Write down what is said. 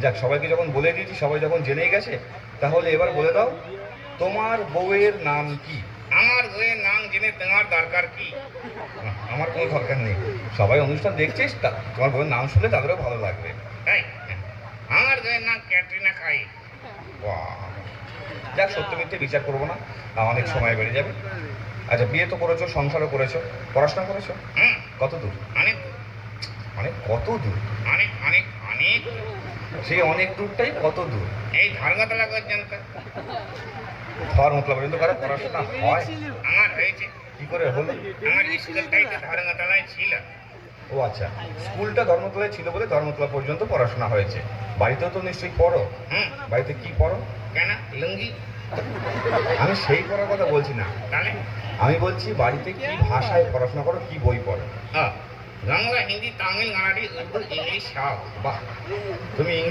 যাক, সবাইকে যখন বলে দিয়েছি, সবাই যখন জেনেই গেছে, তাহলে এবার বলে দাও, তোমার বউয়ের নাম কি? আমার বউয়ের নাম জেনে তোমার দরকার কি? আমার কোনো দরকার নেই, সবাই অনুষ্ঠান দেখছিস, তোমার বউয়ের নাম শুনলে তাদেরও ভালো লাগবে। তাই আমার বউয়ের নাম ক্যাটরিনা কাইফ। বাহ! যাক, সত্য মিথ্যে বিচার করবো না, অনেক সময় বেড়ে যাবে। আচ্ছা, বিয়ে তো করেছো, সংসারও করেছো, পড়াশোনা করেছো? কত দূর? অনেক মানে কত দূর? অনেক অনেক অনেক। সেই অনেক দূরটাই কত দূর? এই ধর্মতলা পর্যন্ত। ধর্মতলা পর্যন্ত কারো পড়াশোনা হয়? আমার হয়েছে। কি করে হলো? আমার স্কুলটাই তো ধর্মতলায় ছিল। ও আচ্ছা, স্কুলটা ধর্মতলায় ছিল বলে ধর্মতলা পর্যন্ত পড়াশোনা হয়েছে। বাড়িতেও তো নিশ্চয়ই পড়ো? বাড়িতে কি পড়ো? কেন? লুঙ্গি। আমি সেই পড়ার কথা বলছি না, তাহলে আমি বলছি বাড়িতে কি ভাষায় পড়াশোনা করো, কি বই পড়ো? বাংলা, হিন্দি, তামিল, মারাঠি, উর্দু, ইংলিশ সব। বাহ, তুমি